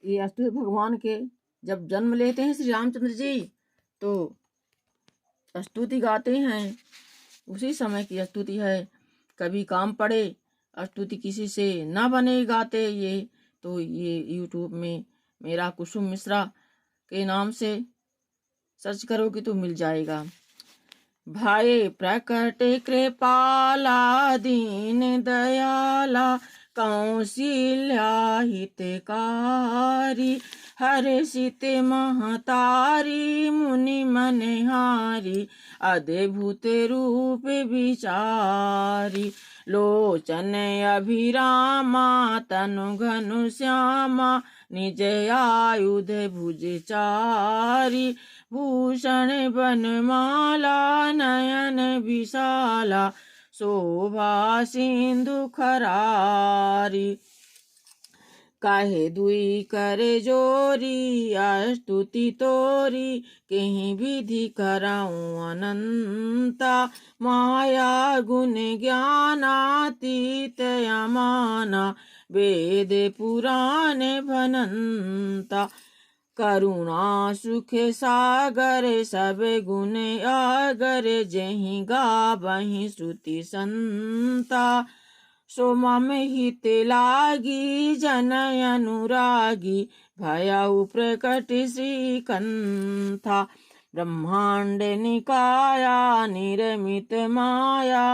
ये अष्टभुज भगवान के जब जन्म लेते हैं श्री रामचंद्र जी तो स्तुति गाते हैं। उसी समय की स्तुति है। कभी काम पड़े स्तुति किसी से न बने गाते ये तो ये यूट्यूब में मेरा कुसुम मिश्रा के नाम से सर्च करोगे तो मिल जाएगा। भाई प्रकट कृपाला दीन दयाला कौशल्या हितकारी हर्षित महतारी मुनि मनहारी अद्भुत रूप विचारी लोचन अभिरामा तनु घनु श्यामा निज आयुध भुज चारी भूषण बनमाला नयन विशाला शोभा सिंधु खरारी काहे दुई करे जोरी स्तुति तोरी कहीं विधि कराऊं अनंता माया गुण ज्ञानातीत यमाना वेद पुराण भनंता करुणा सुख सागर सब गुण आगर जहीं गावहीं श्रुति संता सो मम हित लागी जन अनुरागी भयउ प्रकट श्रीकंथा ब्रह्मांड निकाया निर्मित माया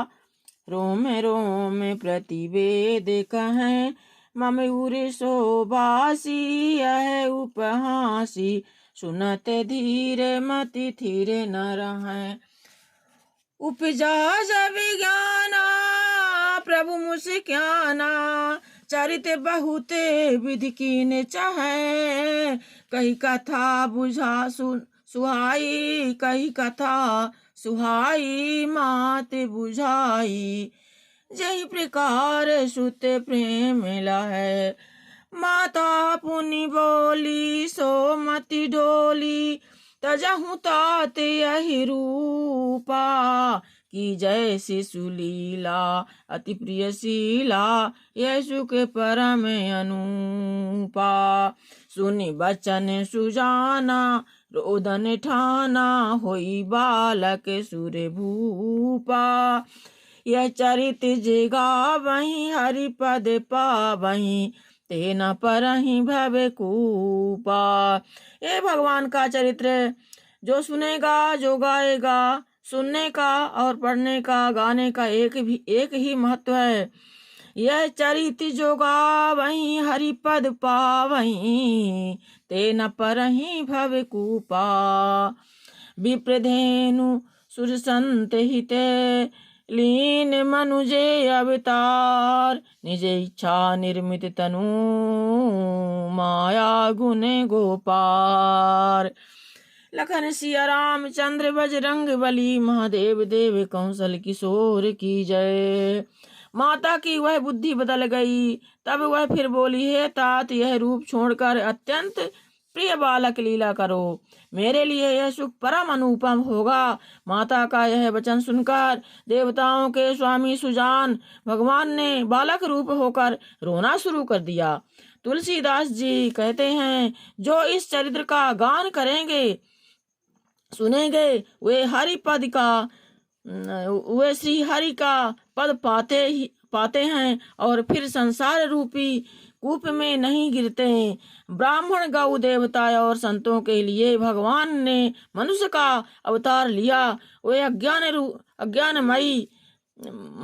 रोम रोम प्रतिवेद कहें मम उर शोभासी यह उपहासी सुनत धीर मति थीर न रहें उपजा जब ज्ञाना प्रभु मुस्क्याना चरित बहुत विधि कीन चाहे कही कथा बुझा सुहाई कही कथा सुहाई मात बुझाई जही प्रकार सुत प्रेम है माता पुनि बोली सो मति डोली तजहु तात यही रूपा की जय शिशु लीला अति प्रिय शीला यशु के परम अनुपा सुनि बचन सुजाना रोदन ठाना होई बालक सुर भूपा यह चरित जिगा वहीं हरिपद पावहीं तेना परहि भव कूपा। ये भगवान का चरित्र जो सुनेगा जो गाएगा सुनने का और पढ़ने का गाने का एक ही महत्व है। यह चरित जो गावहीं हरिपद पावहीं तेना परहि भव कूपा। विप्रधेनु सुर संत हिते लीन मनुजे अवतार निज इच्छा निर्मित तनु माया गुण गोपार। लखन सिया राम चंद्र बजरंग बली महादेव देव कौशल किशोर की जय। माता की वह बुद्धि बदल गई तब वह फिर बोली हे तात यह रूप छोड़कर अत्यंत प्रिय बालक लीला करो मेरे लिए यह सुख परम अनुपम होगा। माता का यह वचन सुनकर देवताओं के स्वामी सुजान भगवान ने बालक रूप होकर रोना शुरू कर दिया। तुलसीदास जी कहते हैं जो इस चरित्र का गान करेंगे सुनेंगे वे श्री हरि का पद पाते हैं और फिर संसार रूपी कूप में नहीं गिरते। ब्राह्मण गौ देवता और संतों के लिए भगवान ने मनुष्य का अवतार लिया। वे अज्ञानमयी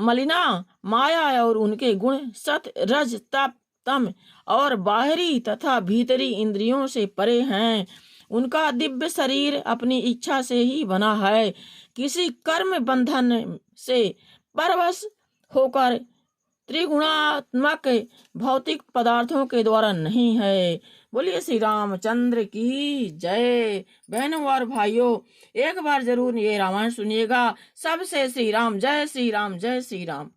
मलिना माया और उनके गुण सत रज तप तम और बाहरी तथा भीतरी इंद्रियों से परे हैं। उनका दिव्य शरीर अपनी इच्छा से ही बना है, किसी कर्म बंधन से परवश होकर त्रिगुणात्मक भौतिक पदार्थों के द्वारा नहीं है। बोलिए श्री रामचंद्र की जय। बहनों और भाइयों, एक बार जरूर ये रामायण सुनिएगा। सबसे श्री राम जय श्री राम जय श्री राम।